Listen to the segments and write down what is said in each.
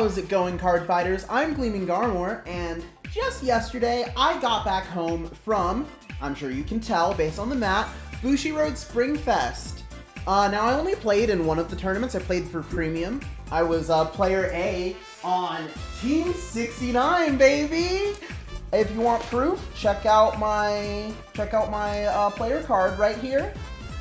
How's it going, card fighters? I'm Gleaming Garmore, and just yesterday I got back home from, I'm sure you can tell based on the mat, Bushiroad Spring Fest. Now I only played in one of the tournaments. I played for Premium. I was player A on Team 69, baby. If you want proof, check out my player card right here.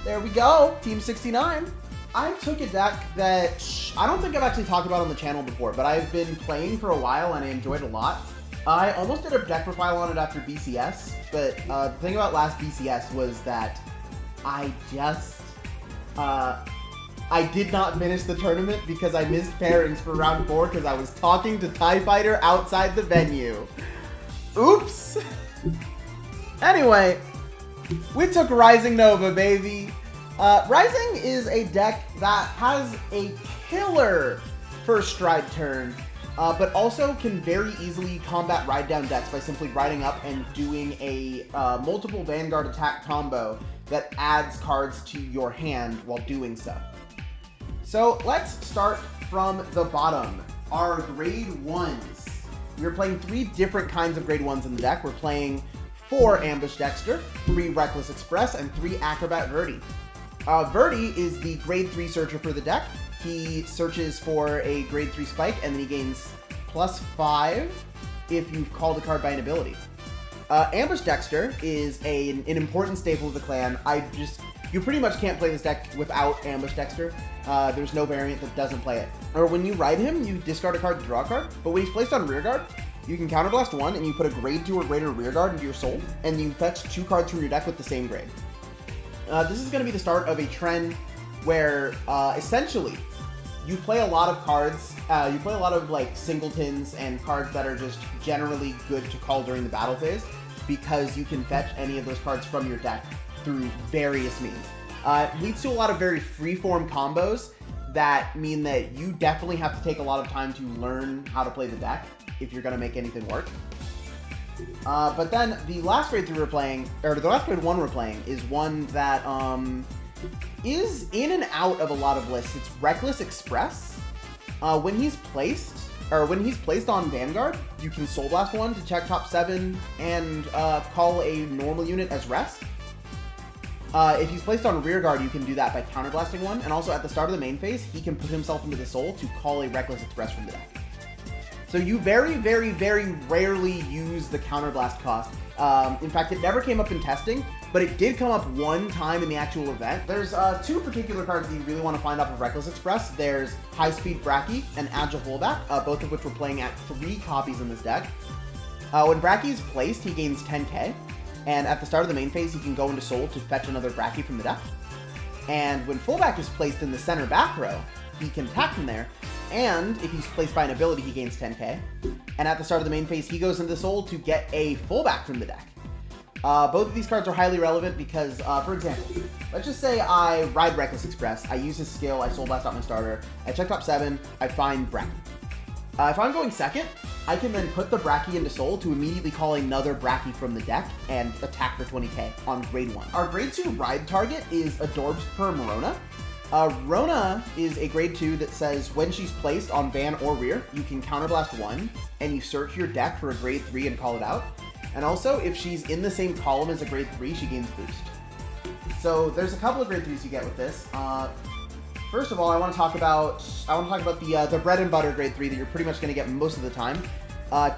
There we go, Team 69. I took a deck that I don't think I've actually talked about on the channel before, but I've been playing for a while and I enjoyed a lot. I almost did a deck profile on it after BCS, but the thing about last BCS was that I did not finish the tournament because I missed pairings for round 4 because I was talking to TIE Fighter outside the venue. Oops! Anyway, we took Rising Nova, baby. Rising is a deck that has a killer first stride turn, but also can very easily combat ride down decks by simply riding up and doing a multiple Vanguard attack combo that adds cards to your hand while doing so. So let's start from the bottom. Our grade 1s. We're playing 3 different kinds of grade 1s in the deck. We're playing 4 Ambush Dexter, 3 Reckless Express, and 3 Acrobat Verdi. Verdi is the grade 3 searcher for the deck. He searches for a grade 3 spike, and then he gains +5 if you've called a card by an ability. Ambush Dexter is an important staple of the clan. You pretty much can't play this deck without Ambush Dexter. There's no variant that doesn't play it. Or when you ride him, you discard a card to draw a card, but when he's placed on rearguard, you can counterblast 1 and you put a grade 2 or greater rearguard into your soul, and you fetch 2 cards from your deck with the same grade. This is going to be the start of a trend where, essentially, you play a lot of cards, you play a lot of, like, singletons and cards that are just generally good to call during the battle phase, because you can fetch any of those cards from your deck through various means. It leads to a lot of very free-form combos that mean that you definitely have to take a lot of time to learn how to play the deck if you're going to make anything work. But then the last grade 3 we're playing, or the last grade 1 we're playing, is one that is in and out of a lot of lists. It's Reckless Express. When he's placed on Vanguard, you can Soul Blast 1 to check top 7 and call a normal unit as rest. If he's placed on Rearguard, you can do that by counterblasting 1, and also at the start of the main phase, he can put himself into the Soul to call a Reckless Express from the deck. So you very, very, very rarely use the counterblast cost. In fact, it never came up in testing, but it did come up one time in the actual event. There's 2 particular cards that you really want to find off of Reckless Express. There's High Speed Bracky and Agile Fullback, both of which we're playing at 3 copies in this deck. When Bracky is placed, he gains 10k, and at the start of the main phase, he can go into Soul to fetch another Bracky from the deck. And when Fullback is placed in the center back row, he can attack from there, and if he's placed by an ability, he gains 10k. And at the start of the main phase, he goes into the Soul to get a Fullback from the deck. Both of these cards are highly relevant because, for example, let's just say I ride Reckless Express, I use his skill, I Soul Blast out my starter, I check top 7, I find Bracky. If I'm going second, I can then put the Bracky into Soul to immediately call another Bracky from the deck and attack for 20k on grade 1. Our grade 2 ride target is Adorbs per Morona. Rona is a grade 2 that says when she's placed on van or rear, you can counterblast 1, and you search your deck for a grade 3 and call it out. And also, if she's in the same column as a grade 3, she gains boost. So there's a couple of grade 3s you get with this. First of all, I want to talk about the bread and butter grade 3 that you're pretty much going to get most of the time.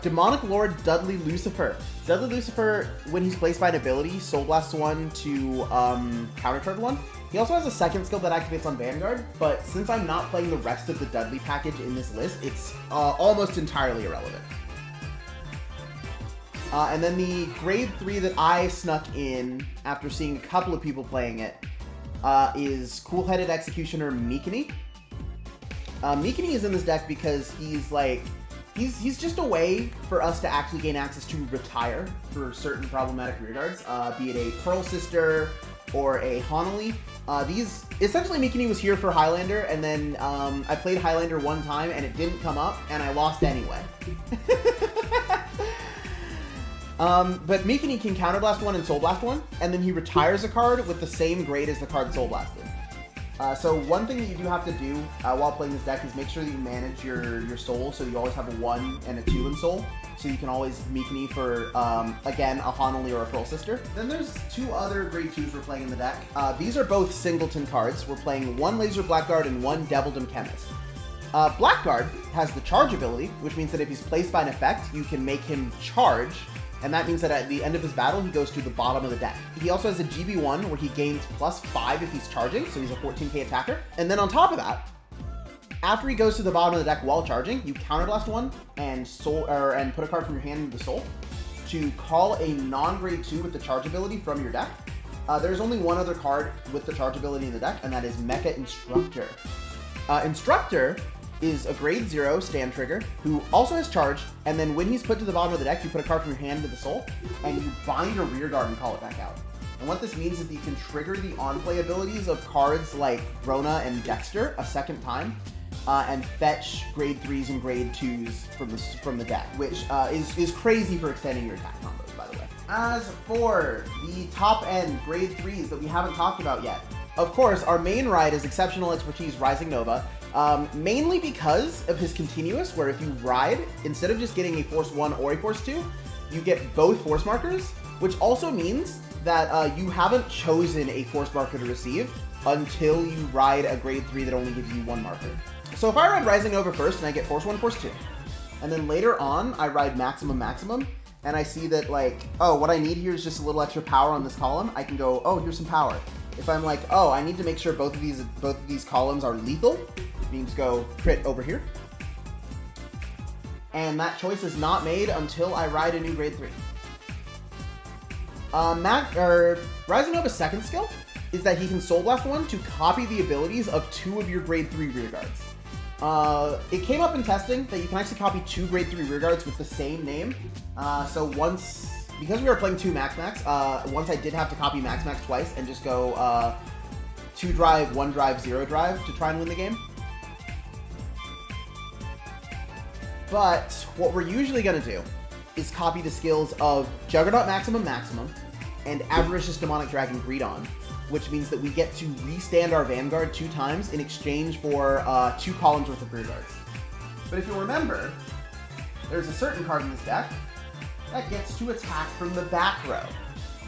Demonic Lord Dudley Lucifer. Dudley Lucifer, when he's placed by an ability, Soul Blasts 1 to countercharge 1. He also has a second skill that activates on Vanguard, but since I'm not playing the rest of the Dudley package in this list, it's almost entirely irrelevant. And then the grade 3 that I snuck in after seeing a couple of people playing it is Cool-Headed Executioner Mikini. Mikini is in this deck because he's just a way for us to actually gain access to retire for certain problematic rearguards, be it a Pearl Sister or a Honolly. Essentially Mikini was here for Highlander, and then I played Highlander one time and it didn't come up, and I lost anyway. But Mikini can Counterblast 1 and Soul Blast 1, and then he retires a card with the same grade as the card Soul Blasted. So one thing that you do have to do while playing this deck is make sure that you manage your soul, so you always have a 1 and a 2 in soul, so you can always Meekney for, again, a Hanali or a Pearl Sister. Then there's 2 other grade 2s we're playing in the deck. These are both singleton cards. We're playing 1 Laser Blackguard and 1 Devildom Chemist. Blackguard has the charge ability, which means that if he's placed by an effect, you can make him charge, and that means that at the end of his battle, he goes to the bottom of the deck. He also has a GB1 where he gains +5 if he's charging, so he's a 14k attacker. And then on top of that, after he goes to the bottom of the deck while charging, you counterblast 1 and put a card from your hand into the soul to call a non-grade 2 with the charge ability from your deck. There's only one other card with the charge ability in the deck, and that is Mecha Instructor. Instructor is a grade 0 stand trigger who also has charge, and then when he's put to the bottom of the deck, you put a card from your hand into the soul, and you bind a rear guard and call it back out. And what this means is that you can trigger the on-play abilities of cards like Rona and Dexter a second time, and fetch grade 3s and grade 2s from the deck, which is crazy for extending your attack combos, by the way. As for the top-end grade 3s that we haven't talked about yet, of course, our main ride is Exceptional Expertise Rising Nova, mainly because of his continuous, where if you ride, instead of just getting a Force 1 or a Force 2, you get both Force markers, which also means that you haven't chosen a Force marker to receive until you ride a grade 3 that only gives you 1 marker. So if I ride Rising Nova first and I get Force 1, Force 2, and then later on I ride Maximum, and I see that, like, oh, what I need here is just a little extra power on this column, I can go, oh, here's some power. If I'm like, oh, I need to make sure both of these columns are lethal, means go crit over here. And that choice is not made until I ride a new grade 3. Rising Nova's second skill is that he can Soul Blast 1 to copy the abilities of 2 of your grade 3 rear guards. It came up in testing that you can actually copy 2 grade 3 rear guards with the same name. So because we were playing 2 Max, once I did have to copy Max twice and just go 2 drive, 1 drive, 0 drive to try and win the game. But what we're usually going to do is copy the skills of Juggernaut Maximum and Avaricious Demonic Dragon Greedon, which means that we get to restand our Vanguard 2 times in exchange for 2 columns worth of rear guards. But if you remember, there's a certain card in this deck that gets to attack from the back row.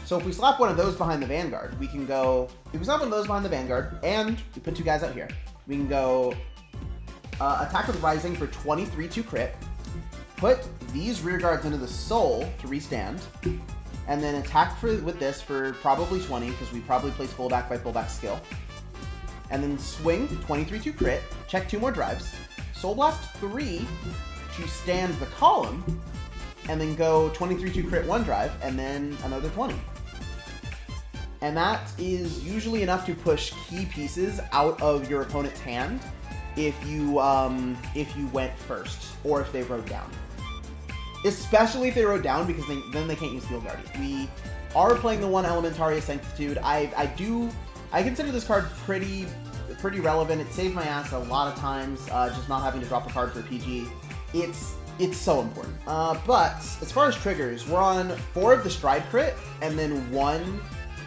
So if we slap one of those behind the Vanguard, we can go, if we slap one of those behind the Vanguard, and we put 2 guys out here, we can go attack with Rising for 23-2 crit, put these rear guards into the soul to restand, and then attack with this for probably 20, because we probably place fullback by fullback skill, and then swing 23-2 crit, check 2 more drives, Soul Blast 3 to stand the column, and then go 23-2 crit 1 drive, and then another 20. And that is usually enough to push key pieces out of your opponent's hand if you went first, or if they rode down. Especially if they rode down, because then they can't use Field Guardian. We are playing the 1 Elementaria Sanctitude. I consider this card pretty relevant. It saved my ass a lot of times, just not having to drop a card for a PG. It's so important. But as far as triggers, we're on 4 of the Stride crit, and then 1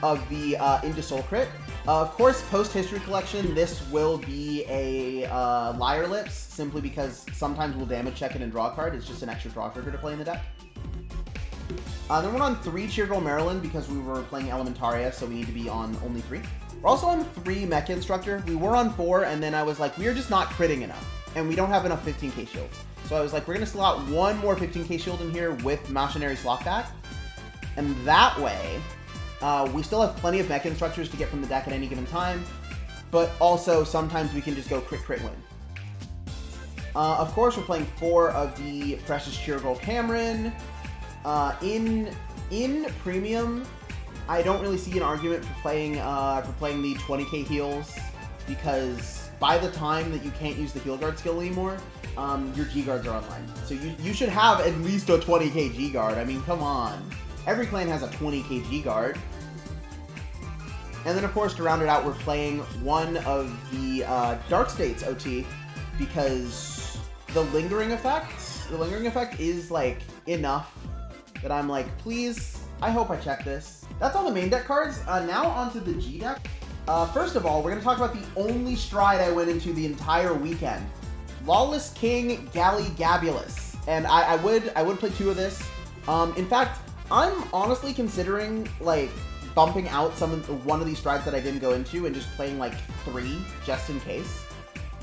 of the Into Soul crit. Of course, post-history collection, this will be a Liar Lips, simply because sometimes we'll damage check it and draw a card. It's just an extra draw trigger to play in the deck. Then we're on 3 Cheer Girl Maryland, because we were playing Elementaria, so we need to be on only 3. We're also on 3 Mecha Instructor. We were on 4, and then I was like, we're just not critting enough, and we don't have enough 15k shields. So I was like, we're going to slot 1 more 15k shield in here with Machinary Slotback, and that way, we still have plenty of Mecha Instructors to get from the deck at any given time, but also sometimes we can just go crit win. Of course, we're playing 4 of the Precious Cheer Girl Cameron. In Premium, I don't really see an argument for playing the 20k heals, because by the time that you can't use the Heal Guard skill anymore, your G-Guards are online. So you should have at least a 20k G-Guard. I mean, come on. Every clan has a 20k G-Guard. And then, of course, to round it out, we're playing 1 of the Dark States OT, because the lingering effect is, like, enough that I'm like, please, I hope I check this. That's all the main deck cards. Now onto the G deck. First of all, we're going to talk about the only stride I went into the entire weekend. Lawless King Galley-Gabulous. And I would play 2 of this. In fact, I'm honestly considering, like, bumping out one of these strides that I didn't go into and just playing, like, 3 just in case.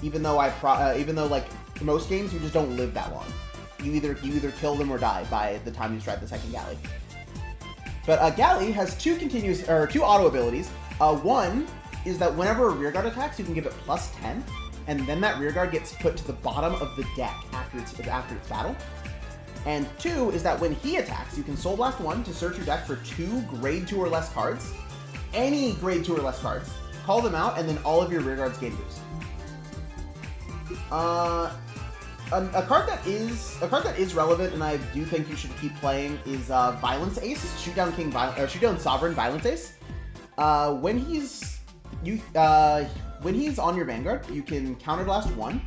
Even though like, for most games, you just don't live that long. You either kill them or die by the time you stride the second Galley. But Galley has 2 auto abilities. One is that whenever a rearguard attacks, you can give it +10, and then that rearguard gets put to the bottom of the deck after its battle. And 2 is that when he attacks, you can Soul Blast 1 to search your deck for 2 grade 2 or less cards. Any grade 2 or less cards. Call them out, and then all of your rearguards gain boost. A card that is relevant, and I do think you should keep playing, is Violence Ace, Shoot Down Sovereign Violence Ace. When he's on your Vanguard, you can Counterblast 1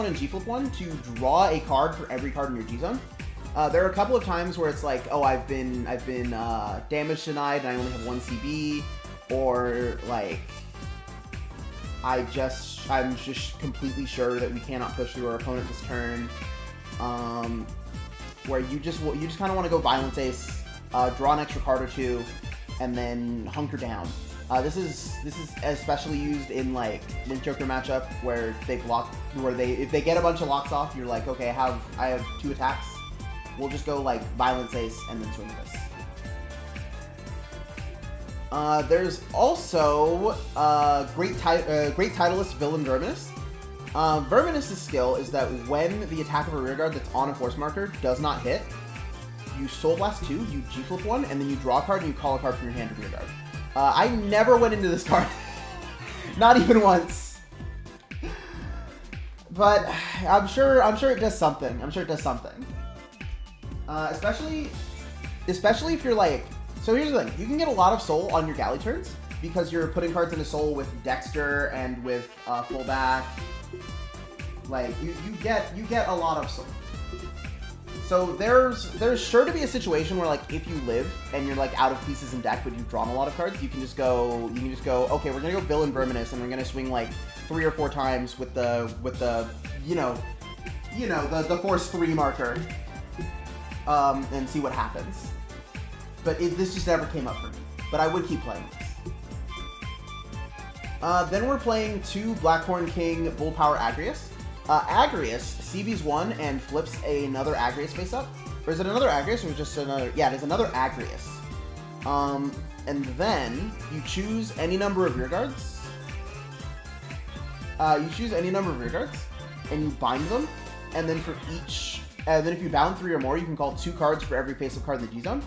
and G-Flip 1 to draw a card for every card in your G-Zone. There are a couple of times where it's like, oh, I've been damage denied and I only have 1 CB, or like I'm just completely sure that we cannot push through our opponent this turn. Where you just kind of want to go Violence Ace, draw an extra card or 2, and then hunker down. This is especially used in like Link Joker matchup where if they get a bunch of locks off, you're like, okay, I have 2 attacks. We'll just go like Violence Ace and then swing this. There's also Great Titleist Villain Verminous. Verminous' skill is that when the attack of a rearguard that's on a force marker does not hit, you Soul Blast 2, you G-Flip 1, and then you draw a card and you call a card from your hand to rearguard. I never went into this card. Not even once. But I'm sure it does something. Especially if you're like... So here's the thing. You can get a lot of soul on your Galley turns because you're putting cards into soul with Dexter and with fullback. Like, you get a lot of soul. So there's sure to be a situation where, like, if you live and you're like out of pieces in deck but you've drawn a lot of cards, you can just go okay, we're gonna go Villain Verminous and we're gonna swing like 3 or 4 times with the force 3 marker, and see what happens. But this just never came up for me. But I would keep playing this. Then we're playing 2 Blackhorn King Bull Power Agrius. Agrius CBs 1 and flips another Agrius face up. Or is it another Agrius or just another? Yeah, it is another Agrius. And then you choose any number of rearguards. And you bind them. And then if you bound 3 or more, you can call 2 cards for every face-up card in the G-Zone.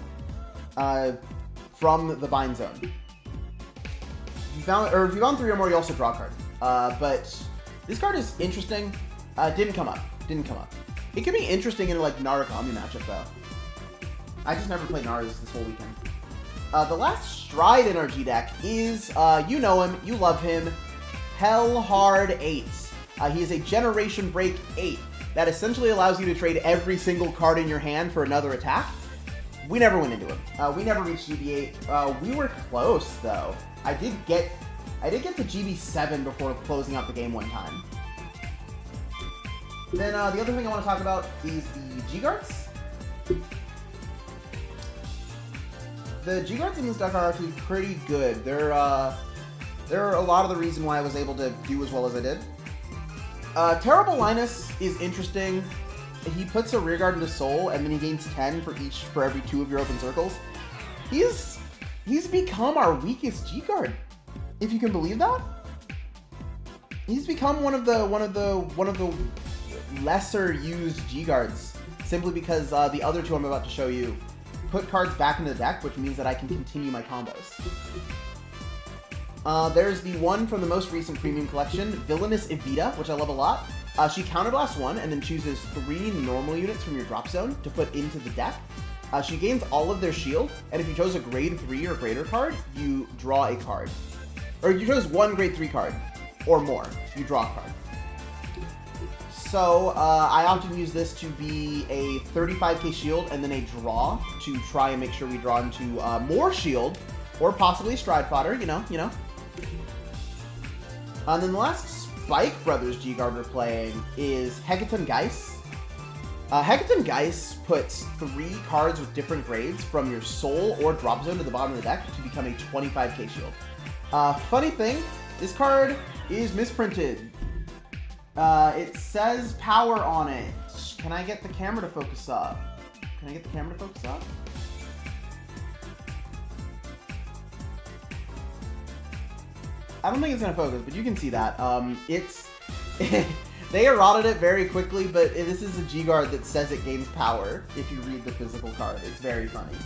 From the bind zone. If you bound 3 or more, you also draw a card. But this card is interesting. Didn't come up. It could be interesting in like Narukami matchup though. I just never played Naru's this whole weekend. The last stride in our G deck is, you know him, you love him, Hellhard 8. He is a Generation Break 8 that essentially allows you to trade every single card in your hand for another attack. We never went into him. We never reached GB8. We were close though. I did get to GB7 before closing out the game one time. Then the other thing I want to talk about is the G-Guards. The G-Guards in this deck are actually pretty good. They're a lot of the reason why I was able to do as well as I did. Terrible Linus is interesting. He puts a rearguard into soul, and then he gains 10 for every 2 of your open circles. He's become our weakest G-Guard, if you can believe that. He's become one of the lesser used G-Guards, simply because the other 2 I'm about to show you put cards back into the deck, which means that I can continue my combos. There's the one from the most recent premium collection, Villainous Evita, which I love a lot. She counterblasts 1 and then chooses 3 normal units from your drop zone to put into the deck. She gains all of their shield, and if you chose a grade 3 or greater card, you draw a card. Or if you chose 1 grade 3 card or more, you draw a card. So I often use this to be a 35k shield and then a draw to try and make sure we draw into more shield Or possibly Stride Fodder, you know. And then the last Spike Brothers G-Guard we're playing is Hecaton Geist. Hecaton Geist puts 3 cards with different grades from your soul or drop zone to the bottom of the deck to become a 25k shield. Funny thing, this card is misprinted. It says power on it. Can I get the camera to focus up? I don't think it's gonna focus, but you can see that. It's they eroded it very quickly, but this is a G-Guard that says it gains power if you read the physical card. It's very funny.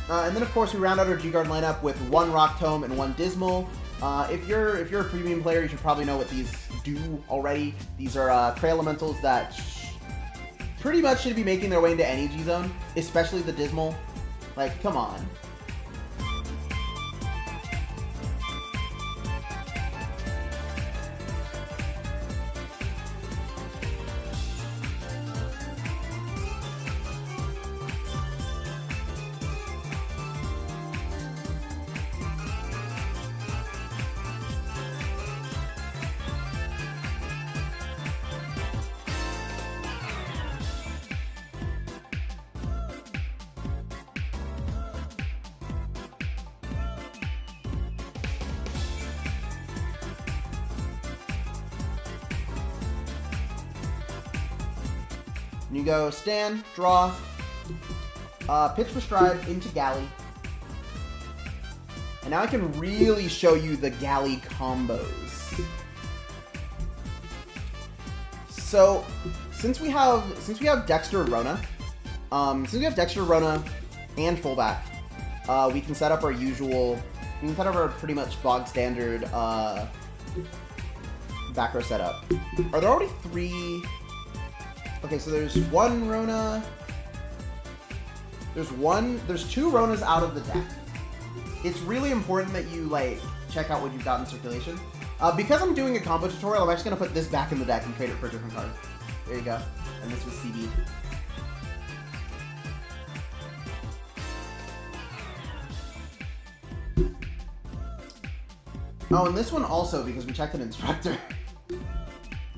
And then of course we round out our G-Guard lineup with 1 Rock Tome and 1 Dismal. If you're a premium player, you should probably know what these do already. These are Prey Elementals that pretty much should be making their way into any G-Zone, especially the Dismal. Like, come on. You go stand, draw, pitch for Stride into Galley. And now I can really show you the Galley combos. So, since we have Dexter Rona, and fullback, we can set up our pretty much bog standard back row setup. Are there already 3? Okay, so there's 1 Rona. There's 2 Ronas out of the deck. It's really important that you check out what you've got in circulation. Because I'm doing a combo tutorial, I'm actually gonna put this back in the deck and trade it for a different card. There you go. And this was CB. Oh, and this one also because we checked an instructor.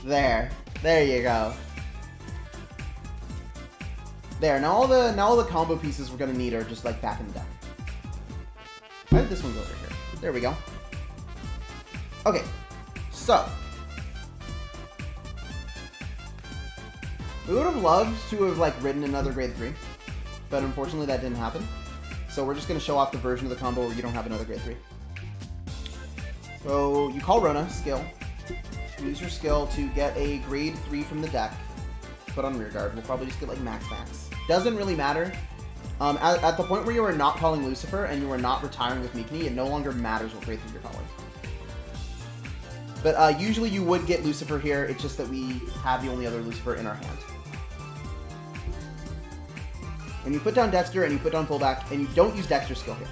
There you go. There, now all the combo pieces we're gonna need are just back in the deck. Why did this one go over here? There we go. Okay, so we would have loved to have ridden another grade 3, but unfortunately that didn't happen. So we're just gonna show off the version of the combo where you don't have another grade 3. So you call Rona, skill. Use your skill to get a grade 3 from the deck. Put on rear guard. We'll probably just get max. Doesn't really matter. At the point where you are not calling Lucifer and you are not retiring with Mikini, it no longer matters what grade 3 you're calling. But usually you would get Lucifer here. It's just that we have the only other Lucifer in our hand. And you put down Dexter and you put down fullback and you don't use Dexter's skill here.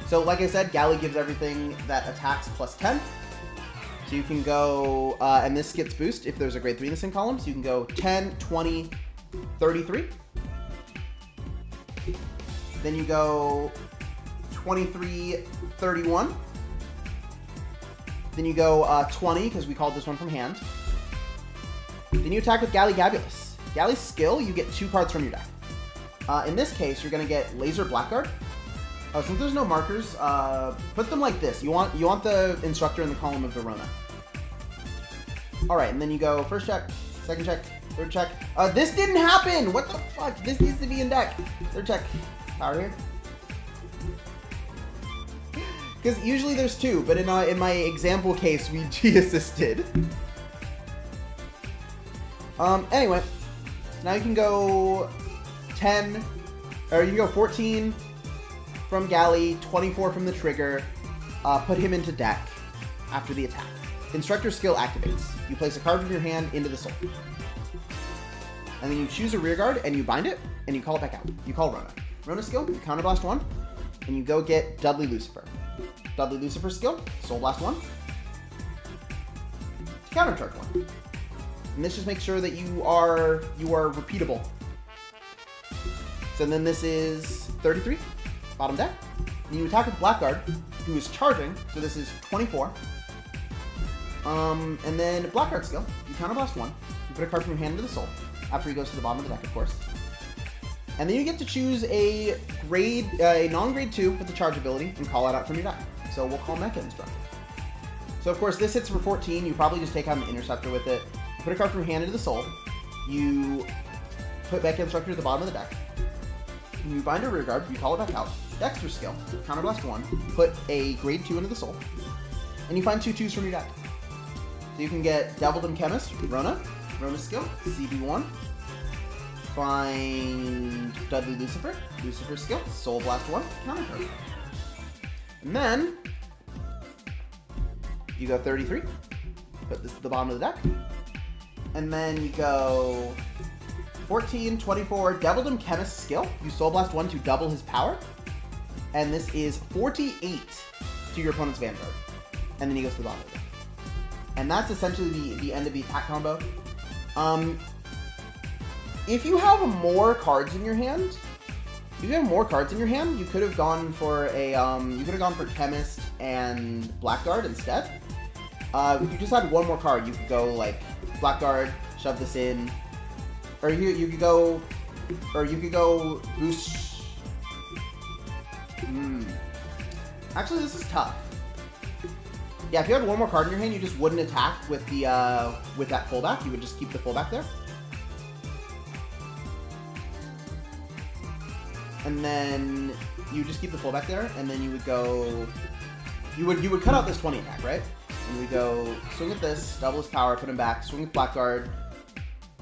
So like I said, Galley gives everything that attacks plus 10. So you can go, and this gets boost if there's a grade 3 in the same column. So you can go 10, 20, 33. Then you go 23, 31. Then you go 20, because we called this one from hand. Then you attack with Galley Gabulous. Galley's skill, you get 2 cards from your deck. In this case, you're going to get Laser Blackguard. Since there's no markers, put them like this. You want the instructor in the column of the Rona. Alright, and then you go first check, second check, third check. This didn't happen! What the fuck? This needs to be in deck. Third check. Power here. Because usually there's 2, but in my example case, we G-assisted. Anyway, now you can go 10, or you can go 14 from Galley, 24 from the trigger, put him into deck after the attack. Instructor skill activates. You place a card from your hand into the soul. And then you choose a rear guard and you bind it and you call it back out. You call Rona. Rona skill, you counterblast 1, and you go get Dudley Lucifer. Dudley Lucifer skill, soul blast 1, countercharge 1. And this just makes sure that you are repeatable. So then this is 33, bottom deck. And you attack with Blackguard, who is charging, so this is 24. And then Blackguard skill, you counterblast 1. You put a card from your hand into the soul, after he goes to the bottom of the deck, of course. And then you get to choose a non-grade 2 with the charge ability and call it out from your deck. So we'll call Mecha Instructor. So of course this hits for 14, you probably just take out an Interceptor with it. You put a card from your hand into the soul. You put Mecha Instructor at the bottom of the deck. You bind a rear guard, you call it back out. Dexter skill, counterblast 1, put a grade 2 into the soul. And you find 2 2s from your deck. So you can get Devildom Chemist, Rona skill, CB1. Find Dudley Lucifer skill, Soul Blast 1, counter card. And then you go 33, put this at the bottom of the deck. And then you go 14, 24, Devildom Chemist skill, you Soul Blast 1 to double his power. And this is 48 to your opponent's vanguard. And then he goes to the bottom of the deck. And that's essentially the end of the attack combo. If you have more cards in your hand, you could have gone for Chemist and Blackguard instead. If you just had one more card, you could go like Blackguard, shove this in, or you could go boost. Actually, this is tough. Yeah, if you had one more card in your hand, you just wouldn't attack with the with that fullback. You would just keep the fullback there. And then you just keep the fullback there, and then you would go. You would cut out this 20 attack, right? And we go swing at this, double his power, put him back, swing with Blackguard,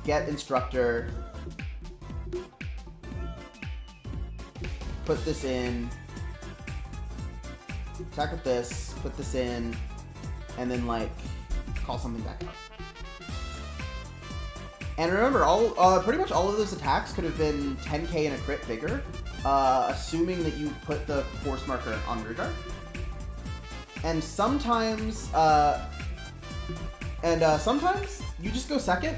get Instructor, put this in, attack with this, put this in, and then like call something back up. And remember, pretty much all of those attacks could have been 10k and a crit bigger, assuming that you put the force marker on rear guard. And sometimes you just go second,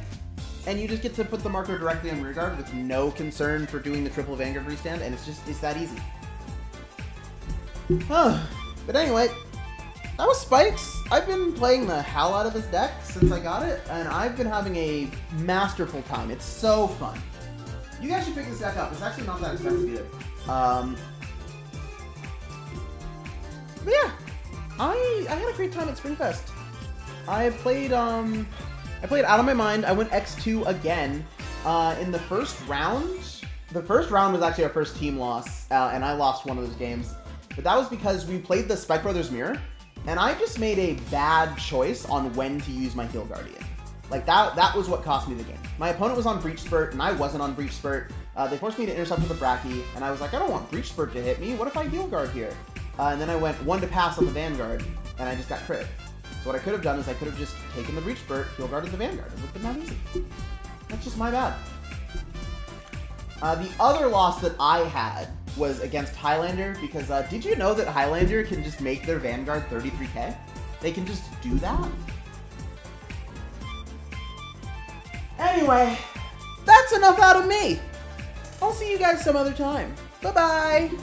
and you just get to put the marker directly on rear guard with no concern for doing the triple vanguard restand, and it's that easy. But anyway, that was Spikes. I've been playing the hell out of this deck since I got it, and I've been having a masterful time. It's so fun. You guys should pick this deck up. It's actually not that expensive either. But yeah, I had a great time at Spring Fest. I played out of my mind. I went X2 again in the first round. The first round was actually our first team loss, and I lost one of those games. But that was because we played the Spike Brothers Mirror, and I just made a bad choice on when to use my Heal Guardian. Like, that was what cost me the game. My opponent was on Breach Spurt, and I wasn't on Breach Spurt. They forced me to intercept with a Bracky, and I was like, I don't want Breach Spurt to hit me. What if I Heal Guard here? And then I went 1 to pass on the Vanguard, and I just got crit. So what I could have done is I could have just taken the Breach Spurt, Heal Guarded the Vanguard. It would have been that easy. That's just my bad. The other loss that I had was against Highlander, because did you know that Highlander can just make their Vanguard 33k? They can just do that? Anyway, that's enough out of me. I'll see you guys some other time. Bye-bye!